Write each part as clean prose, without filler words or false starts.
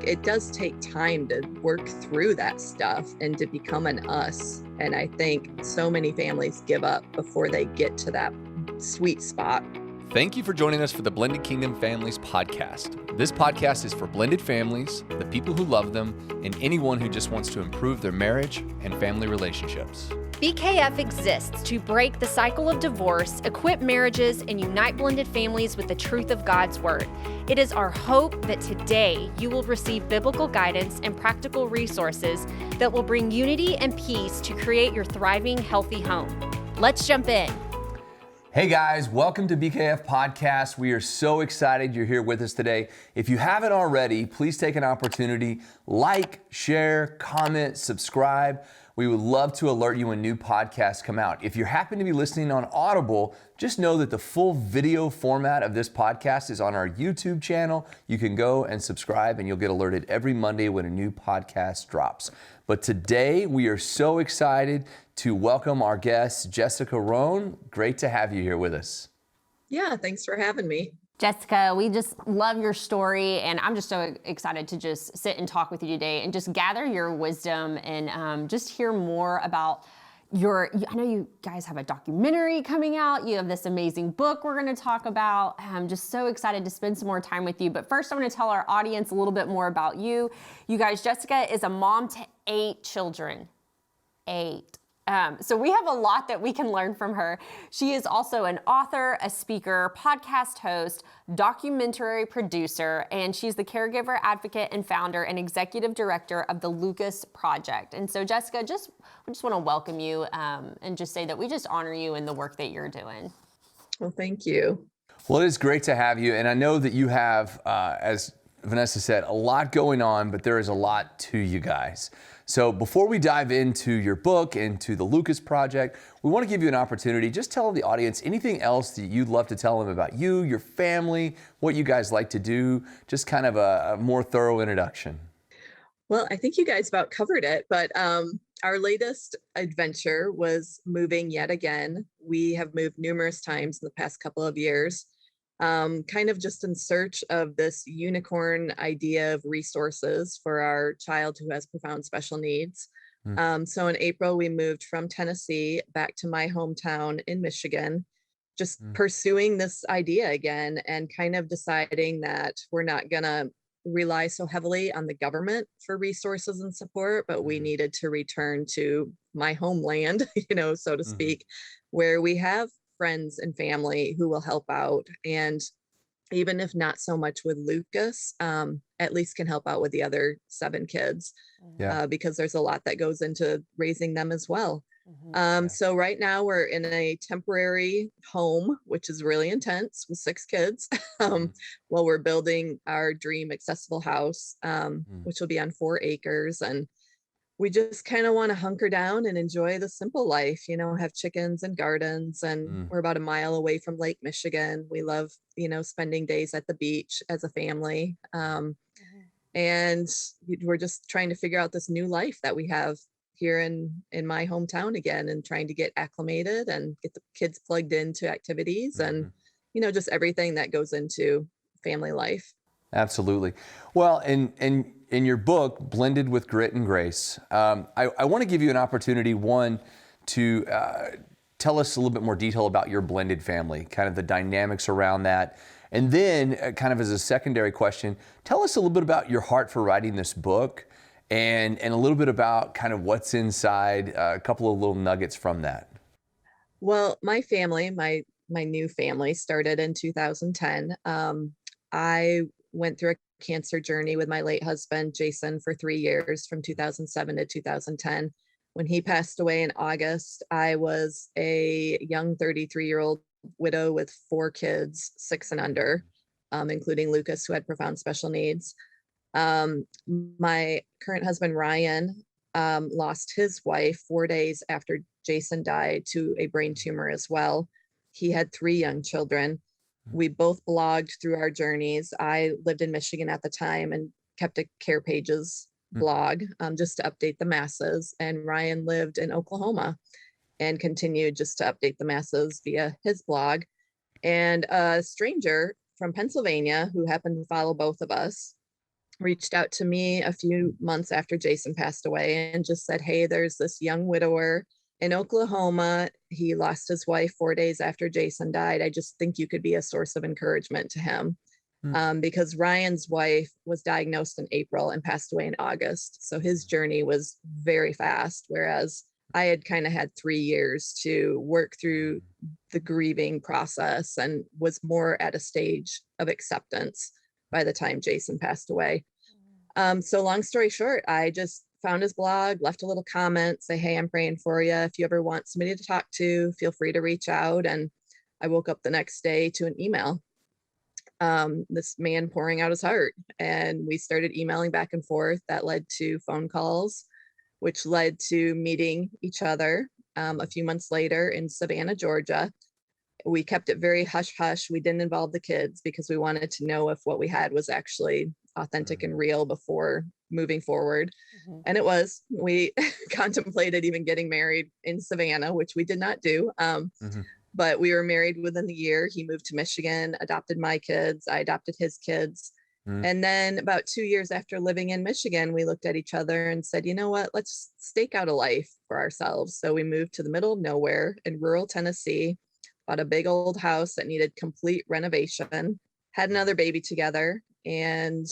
it does take time to work through that stuff and to become an us. And I think so many families give up before they get to that sweet spot. Thank you for joining us for the Blended Kingdom Families podcast. This podcast is for blended families, the people who love them, and anyone who just wants to improve their marriage and family relationships. BKF exists to break the cycle of divorce, equip marriages, and unite blended families with the truth of God's Word. It is our hope that today you will receive biblical guidance and practical resources that will bring unity and peace to create your thriving, healthy home. Let's jump in. Hey guys, welcome to BKF Podcast. We are so excited you're here with us today. If you haven't already, please take an opportunity, like, share, comment, subscribe. We would love to alert you when new podcasts come out. If you happen to be listening on Audible, just know that the full video format of this podcast is on our YouTube channel. You can go and subscribe and you'll get alerted every Monday when a new podcast drops. But today we are so excited to welcome our guest, Jessica Ronne. Great to have you here with us. Yeah, thanks for having me. Jessica, we just love your story, and I'm just so excited to just sit and talk with you today and just gather your wisdom and just hear more about I know you guys have a documentary coming out. You have this amazing book we're going to talk about. I'm just so excited to spend some more time with you. But first, I want to tell our audience a little bit more about you. You guys, Jessica is a mom to 8 children. 8. So we have a lot that we can learn from her. She is also an author, a speaker, podcast host, documentary producer, and she's the caregiver advocate and founder and executive director of the Lucas Project. And so Jessica, we just want to welcome you and just say that we just honor you in the work that you're doing. Well, thank you. Well, it is great to have you. And I know that you have, as Vanessa said, a lot going on, but there is a lot to you guys. So before we dive into your book, into the Lucas Project, we want to give you an opportunity. Just tell the audience anything else that you'd love to tell them about you, your family, what you guys like to do, just kind of a more thorough introduction. Well, I think you guys about covered it, but our latest adventure was moving yet again. We have moved numerous times in the past couple of years. Kind of just in search of this unicorn idea of resources for our child who has profound special needs. So in April, we moved from Tennessee back to my hometown in Michigan, just pursuing this idea again and kind of deciding that we're not going to rely so heavily on the government for resources and support, but we needed to return to my homeland, so to speak, where we have friends and family who will help out. And even if not so much with Lucas, at least can help out with the other 7 kids, because there's a lot that goes into raising them as well. So right now we're in a temporary home, which is really intense with 6 kids, while we're building our dream accessible house, which will be on 4 acres. And we just kind of want to hunker down and enjoy the simple life, have chickens and gardens, and we're about a mile away from Lake Michigan. We love, spending days at the beach as a family. And we're just trying to figure out this new life that we have here in my hometown again, and trying to get acclimated and get the kids plugged into activities and, just everything that goes into family life. Absolutely. Well, and in your book, Blended with Grit and Grace, I want to give you an opportunity, one, to tell us a little bit more detail about your blended family, kind of the dynamics around that. And then kind of as a secondary question, tell us a little bit about your heart for writing this book and a little bit about kind of what's inside, a couple of little nuggets from that. Well, my family, my new family started in 2010. I went through a cancer journey with my late husband, Jason, for 3 years from 2007 to 2010. When he passed away in August, I was a young 33-year-old widow with 4 kids, 6 and under, including Lucas, who had profound special needs. My current husband, Ryan, lost his wife 4 days after Jason died to a brain tumor as well. He had 3 young children. We both blogged through our journeys. I lived in Michigan at the time and kept a Care Pages blog just to update the masses. And Ryan lived in Oklahoma and continued just to update the masses via his blog. And a stranger from Pennsylvania who happened to follow both of us reached out to me a few months after Jason passed away and just said, hey, there's this young widower in Oklahoma. He lost his wife 4 days after Jason died. I just think you could be a source of encouragement to him. Because Ryan's wife was diagnosed in April and passed away in August. So his journey was very fast, whereas I had kind of had 3 years to work through the grieving process and was more at a stage of acceptance by the time Jason passed away. So long story short, I just found his blog, left a little comment, say, hey, I'm praying for you. If you ever want somebody to talk to, feel free to reach out. And I woke up the next day to an email. This man pouring out his heart, and we started emailing back and forth. That led to phone calls, which led to meeting each other a few months later in Savannah, Georgia. We kept it very hush hush. We didn't involve the kids because we wanted to know if what we had was actually authentic and real before moving forward. And it was. We contemplated even getting married in Savannah, which we did not do. But we were married within the year. He moved to Michigan, adopted my kids. I adopted his kids. And then about 2 years after living in Michigan, we looked at each other and said, you know what, let's stake out a life for ourselves. So we moved to the middle of nowhere in rural Tennessee, bought a big old house that needed complete renovation, had another baby together, and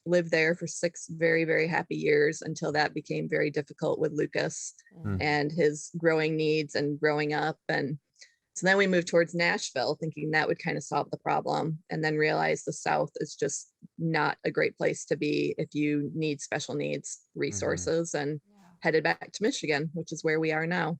lived there for 6 very, very happy years until that became very difficult with Lucas and his growing needs and growing up. And so then we moved towards Nashville, thinking that would kind of solve the problem, and then realized the South is just not a great place to be if you need special needs resources, and headed back to Michigan, which is where we are now.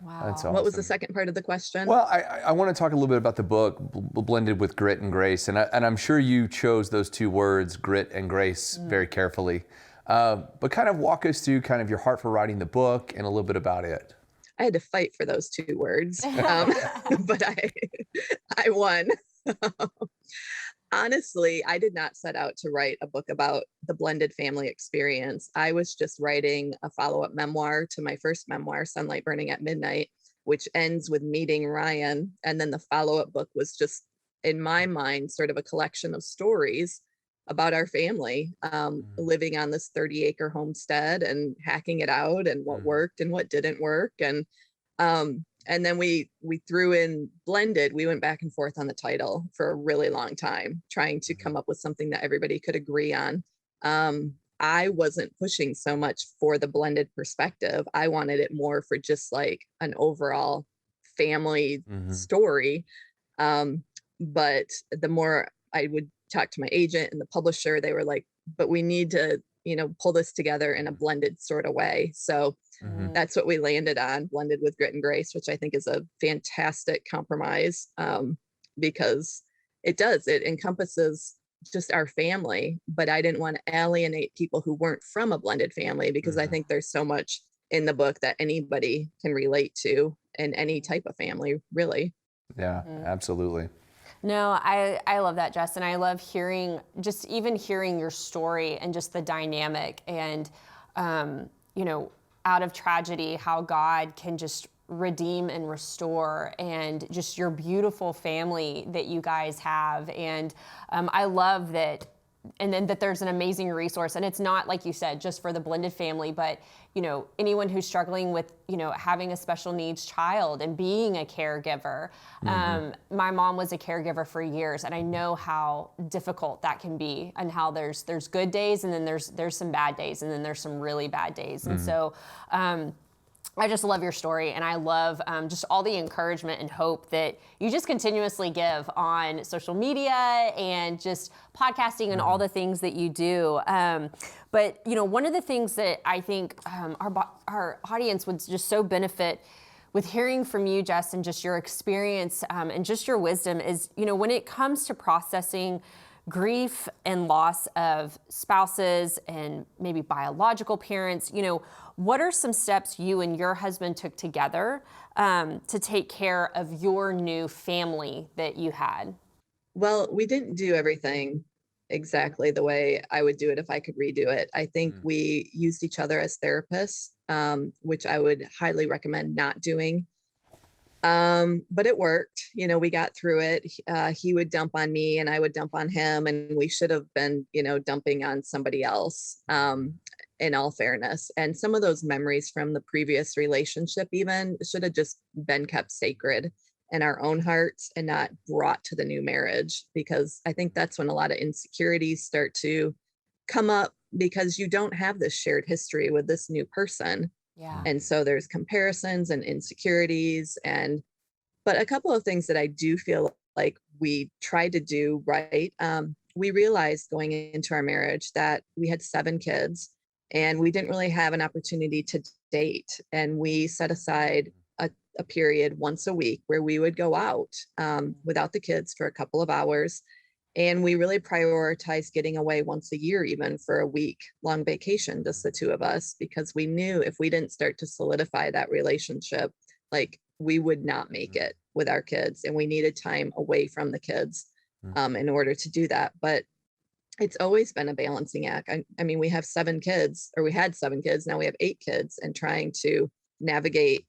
Wow. That's awesome. What was the second part of the question? Well, I want to talk a little bit about the book, Blended with Grit and Grace. And I'm sure you chose those two words, grit and grace, very carefully. But kind of walk us through kind of your heart for writing the book and a little bit about it. I had to fight for those 2 words, but I won. Honestly, I did not set out to write a book about the blended family experience. I was just writing a follow-up memoir to my first memoir, Sunlight Burning at Midnight, which ends with meeting Ryan. And then the follow-up book was just, in my mind, sort of a collection of stories about our family, living on this 30-acre homestead and hacking it out, and what worked and what didn't work. And then we threw in blended. We went back and forth on the title for a really long time, trying to come up with something that everybody could agree on. I wasn't pushing so much for the blended perspective. I wanted it more for just like an overall family story. But the more I would talk to my agent and the publisher, they were like, but we need to, pull this together in a blended sort of way. So that's what we landed on, Blended with Grit and Grace, which I think is a fantastic compromise, because it encompasses just our family, but I didn't want to alienate people who weren't from a blended family, because I think there's so much in the book that anybody can relate to in any type of family, really. Yeah, absolutely. No, I love that, Justin. I love hearing your story and just the dynamic and, out of tragedy, how God can just redeem and restore, and just your beautiful family that you guys have. And I love that. And then that there's an amazing resource, and it's not, like you said, just for the blended family, but anyone who's struggling with having a special needs child and being a caregiver. My mom was a caregiver for years, and I know how difficult that can be, and how there's good days, and then there's some bad days, and then there's some really bad days. And so I just love your story, and I love just all the encouragement and hope that you just continuously give on social media and just podcasting and all the things that you do. But one of the things that I think our audience would just so benefit with hearing from you, Jess, and just your experience and just your wisdom is, when it comes to processing grief and loss of spouses and maybe biological parents, what are some steps you and your husband took together to take care of your new family that you had? Well, we didn't do everything exactly the way I would do it if I could redo it. I think we used each other as therapists, which I would highly recommend not doing. But it worked. We got through it. He would dump on me and I would dump on him, and we should have been, dumping on somebody else, in all fairness. And some of those memories from the previous relationship even should have just been kept sacred in our own hearts and not brought to the new marriage, because I think that's when a lot of insecurities start to come up, because you don't have this shared history with this new person. Yeah. And so there's comparisons and insecurities. But a couple of things that I do feel like we tried to do right. We realized going into our marriage that we had 7 kids and we didn't really have an opportunity to date. And we set aside a period once a week where we would go out, without the kids for a couple of hours. And we really prioritized getting away once a year, even for a week long vacation, just the 2 of us, because we knew if we didn't start to solidify that relationship, like we would not make it with our kids, and we needed time away from the kids, in order to do that. But it's always been a balancing act. I mean, we have 7 kids, or we had 7 kids. Now we have 8 kids, and trying to navigate,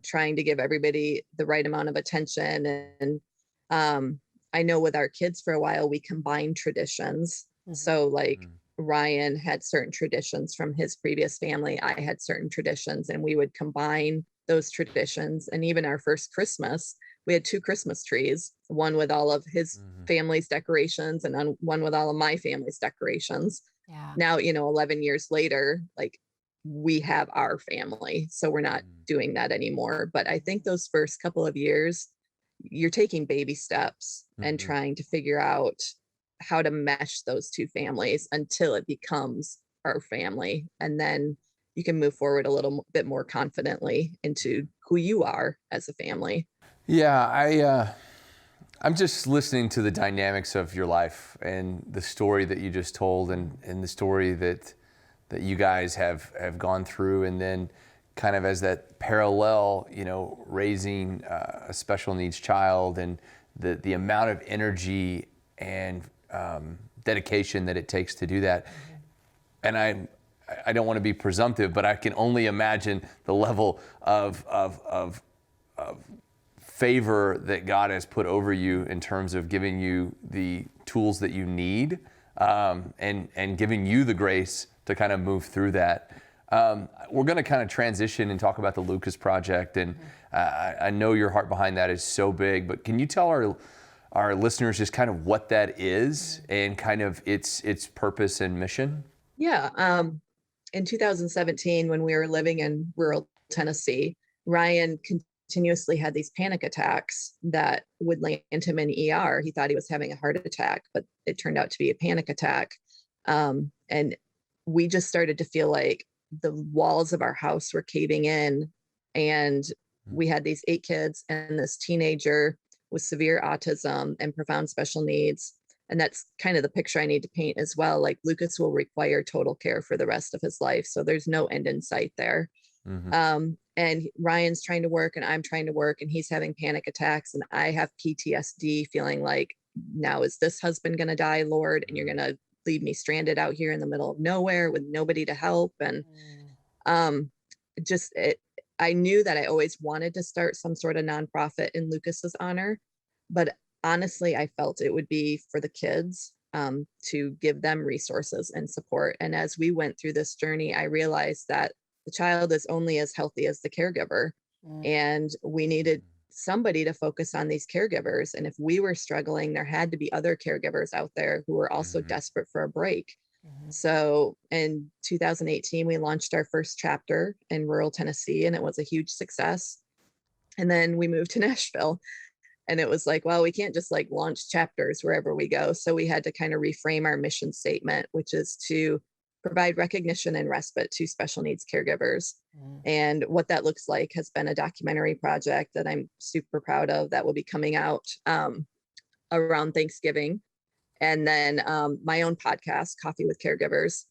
trying to give everybody the right amount of attention. And, I know with our kids for a while, we combined traditions. So like Ryan had certain traditions from his previous family. I had certain traditions, and we would combine those traditions. And even our first Christmas, we had 2 Christmas trees, one with all of his family's decorations and one with all of my family's decorations. Yeah. Now, 11 years later, like we have our family, so we're not doing that anymore. But I think those first couple of years, you're taking baby steps and trying to figure out how to mesh those 2 families until it becomes our family. And then you can move forward a little bit more confidently into who you are as a family. Yeah, I'm just listening to the dynamics of your life and the story that you just told, and the story that you guys have gone through, and then kind of as that parallel, raising a special needs child, and the amount of energy and dedication that it takes to do that. And I don't want to be presumptive, but I can only imagine the level of favor that God has put over you in terms of giving you the tools that you need, and giving you the grace to kind of move through that. We're going to kind of transition and talk about the Lucas Project, and I know your heart behind that is so big, but can you tell our listeners just kind of what that is and kind of its purpose and mission? Yeah. In 2017, when we were living in rural Tennessee, Ryan continuously had these panic attacks that would land him in ER. He thought he was having a heart attack, but it turned out to be a panic attack. And we just started to feel like the walls of our house were caving in, and we had these 8 kids and this teenager with severe autism and profound special needs. And that's kind of the picture I need to paint as well. Like Lucas will require total care for the rest of his life. So there's no end in sight there. And Ryan's trying to work and I'm trying to work, and he's having panic attacks, and I have PTSD, feeling like, now is this husband going to die, Lord? And you're going to leave me stranded out here in the middle of nowhere with nobody to help. And I knew that I always wanted to start some sort of nonprofit in Lucas's honor, but honestly, I felt it would be for the kids, to give them resources and support. And as we went through this journey, I realized that the child is only as healthy as the caregiver, and we needed somebody to focus on these caregivers. And if we were struggling, there had to be other caregivers out there who were also desperate for a break. So in 2018, we launched our first chapter in rural Tennessee, and it was a huge success. And then we moved to Nashville, and it was like, well, we can't just like launch chapters wherever we go. So we had to kind of reframe our mission statement, which is to provide recognition and respite to special needs caregivers. And what that looks like has been a documentary project that I'm super proud of that will be coming out around Thanksgiving. And then my own podcast, Coffee with Caregivers.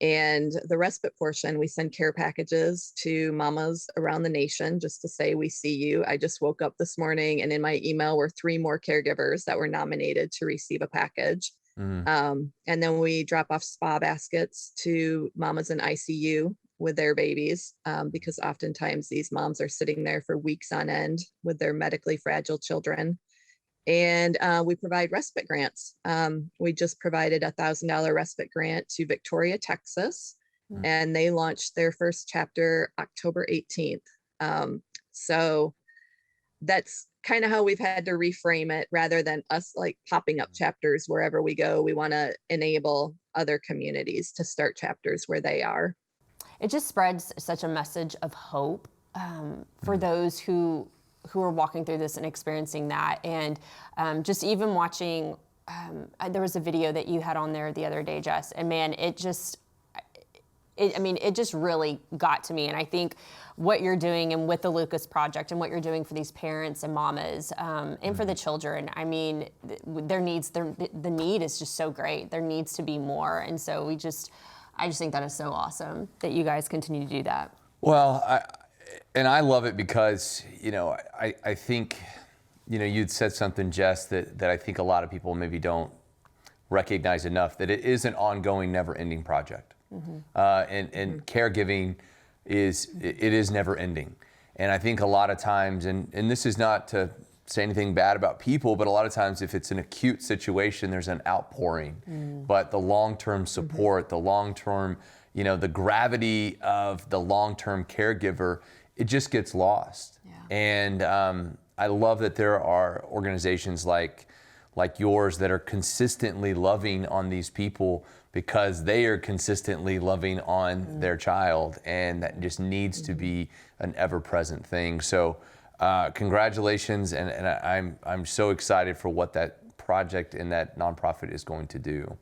And the respite portion, we send care packages to mamas around the nation just to say, we see you. I just woke up this morning, and in my email were 3 more caregivers that were nominated to receive a package. And then we drop off spa baskets to mamas in ICU with their babies, because oftentimes these moms are sitting there for weeks on end with their medically fragile children. And we provide respite grants. We just provided a $1,000 respite grant to Victoria, Texas, and they launched their first chapter October 18th. So that's kind of how we've had to reframe it, rather than us like popping up chapters wherever we go. We want to enable other communities to start chapters where they are. It just spreads such a message of hope for those who are walking through this and experiencing that. And just even watching, there was a video that you had on there the other day, Jess, and man, it just really got to me. And I think what you're doing and with the Lucas Project and what you're doing for these parents and mamas and for the children, I mean, the need is just so great. There needs to be more. And so I just think that is so awesome that you guys continue to do that. Well, I love it because, I think, you'd said something, Jess, that I think a lot of people maybe don't recognize enough, that it is an ongoing, never-ending project. And caregiving is never ending. And I think a lot of times, and this is not to say anything bad about people, but a lot of times if it's an acute situation, there's an outpouring. But the long-term support, the long-term, the gravity of the long-term caregiver, it just gets lost. Yeah. And I love that there are organizations like yours that are consistently loving on these people because they are consistently loving on their child, and that just needs to be an ever-present thing. So congratulations, and I'm so excited for what that project and that nonprofit is going to do.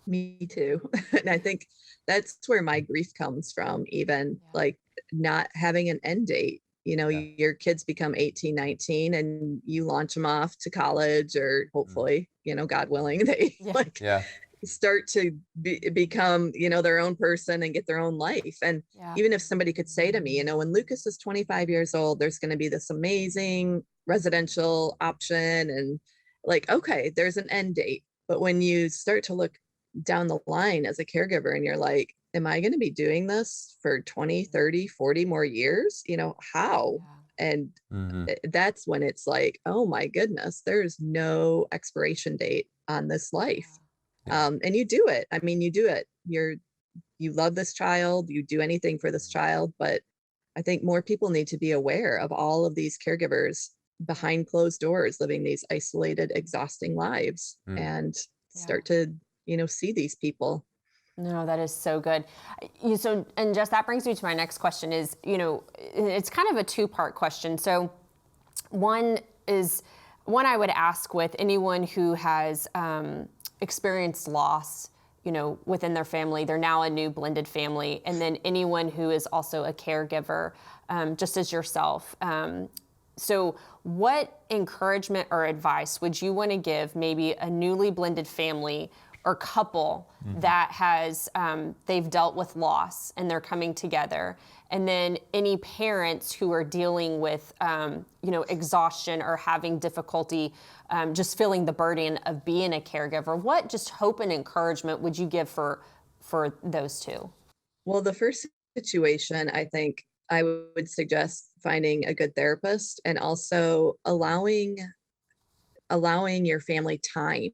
Me too. And I think that's where my grief comes from, even like not having an end date. Your kids become 18, 19, and you launch them off to college, or hopefully, God willing, they start to become, their own person and get their own life. And even if somebody could say to me, when Lucas is 25 years old, there's going to be this amazing residential option, and like, okay, there's an end date. But when you start to look down the line as a caregiver and you're like, am I going to be doing this for 20, 30, 40 more years? How? And that's when it's like, oh my goodness, there's no expiration date on this life. And you do it. I mean, you do it. You love this child, you do anything for this child. But I think more people need to be aware of all of these caregivers behind closed doors, living these isolated, exhausting lives, and start to, see these people. No, that is so good. And Jess, that brings me to my next question is, it's kind of a two-part question. So one I would ask with anyone who has experienced loss, within their family. They're now a new blended family. And then anyone who is also a caregiver, just as yourself. So what encouragement or advice would you want to give maybe a newly blended family or couple that has, they've dealt with loss and they're coming together? And then any parents who are dealing with, exhaustion or having difficulty, just feeling the burden of being a caregiver. What just hope and encouragement would you give for those two? Well, the first situation, I think I would suggest finding a good therapist, and also allowing your family time.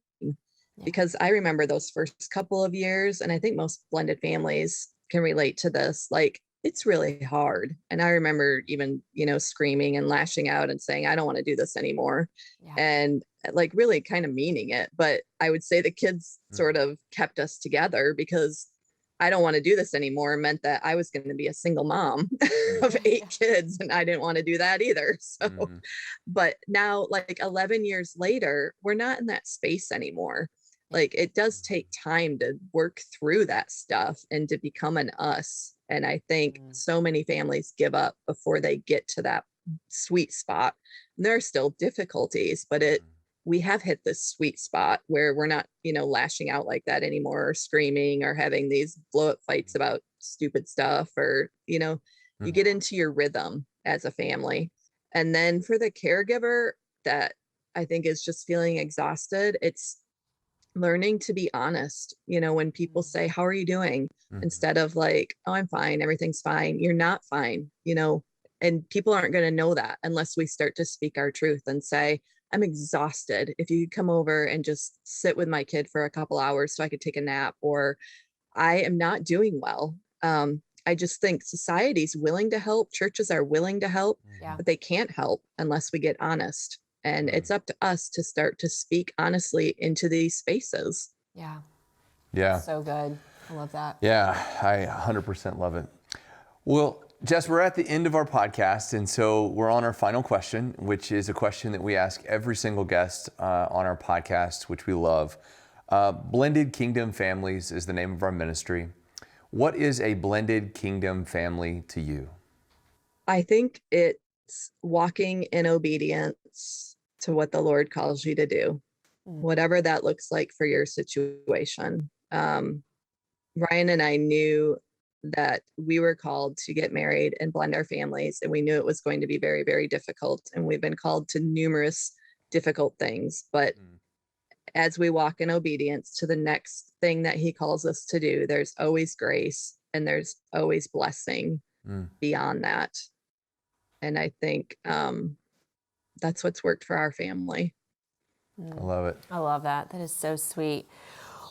Because I remember those first couple of years, and I think most blended families can relate to this, like, it's really hard. And I remember even, screaming and lashing out and saying, I don't want to do this anymore. And like really kind of meaning it. But I would say the kids sort of kept us together, because I don't want to do this anymore meant that I was going to be a single mom of 8 kids, and I didn't want to do that either. So, but now, like 11 years later, we're not in that space anymore. Like, it does take time to work through that stuff and to become an us. And I think so many families give up before they get to that sweet spot. And there are still difficulties, but we have hit this sweet spot where we're not, lashing out like that anymore, or screaming, or having these blow up fights about stupid stuff, or, you get into your rhythm as a family. And then for the caregiver that I think is just feeling exhausted, it's learning to be honest. When people say, how are you doing? Instead of like, oh, I'm fine, everything's fine. You're not fine, and people aren't going to know that unless we start to speak our truth and say, I'm exhausted. If you could come over and just sit with my kid for a couple hours so I could take a nap, or I am not doing well. I just think society's willing to help. Churches are willing to help, Yeah. but they can't help unless we get honest. And it's up to us to start to speak honestly into these spaces. Yeah. Yeah. So good. I love that. Yeah, I 100% love it. Well, Jess, we're at the end of our podcast, and so we're on our final question, which is a question that we ask every single guest on our podcast, which we love. Blended Kingdom Families is the name of our ministry. What is a blended kingdom family to you? I think it's walking in obedience to what the Lord calls you to do, whatever that looks like for your situation. Ryan and I knew that we were called to get married and blend our families, and we knew it was going to be very, very difficult. And we've been called to numerous difficult things, but as we walk in obedience to the next thing that he calls us to do, there's always grace and there's always blessing beyond that. And I think that's what's worked for our family. I love it. I love that. That is so sweet.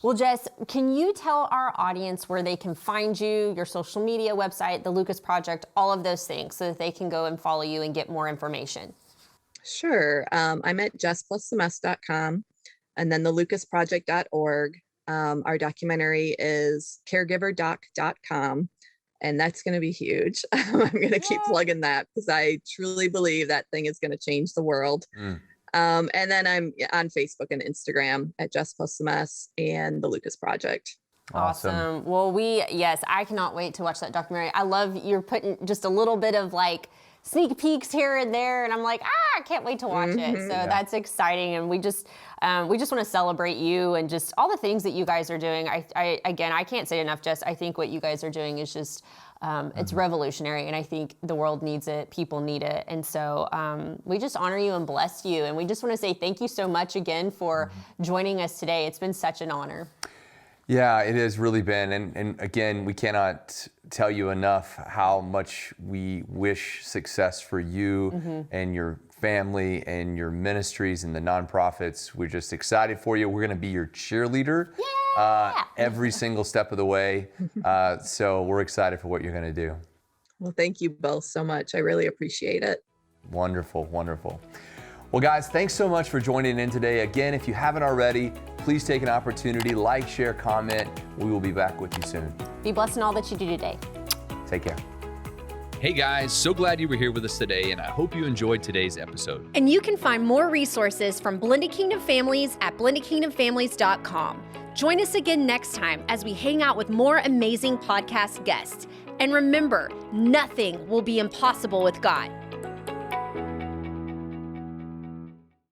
Well, Jess, can you tell our audience where they can find you, your social media website, the Lucas Project, all of those things, so that they can go and follow you and get more information? Sure. I'm at jessplusthemes.com, and then the lucasproject.org. Our documentary is caregiverdoc.com, and that's going to be huge. I'm going to keep plugging that because I truly believe that thing is going to change the world. And then I'm on Facebook and Instagram at Jess Plus the Mess and the Lucas Project. Awesome. Well, yes, I cannot wait to watch that documentary. I love you're putting just a little bit of like sneak peeks here and there, and I'm like, I can't wait to watch it. So that's exciting, and we just want to celebrate you and just all the things that you guys are doing. I can't say enough, Jess. I think what you guys are doing is just it's revolutionary, and I think the world needs it. People need it, and so we just honor you and bless you, and we just want to say thank you so much again for joining us today. It's been such an honor. Yeah, it has really been. And again, we cannot tell you enough how much we wish success for you and your family and your ministries and the nonprofits. We're just excited for you. We're going to be your cheerleader every single step of the way. So we're excited for what you're going to do. Well, thank you both so much. I really appreciate it. Wonderful, wonderful. Well, guys, thanks so much for joining in today. Again, if you haven't already, please take an opportunity, like, share, comment. We will be back with you soon. Be blessed in all that you do today. Take care. Hey guys, so glad you were here with us today, and I hope you enjoyed today's episode. And you can find more resources from Blended Kingdom Families at blendedkingdomfamilies.com. Join us again next time as we hang out with more amazing podcast guests. And remember, nothing will be impossible with God.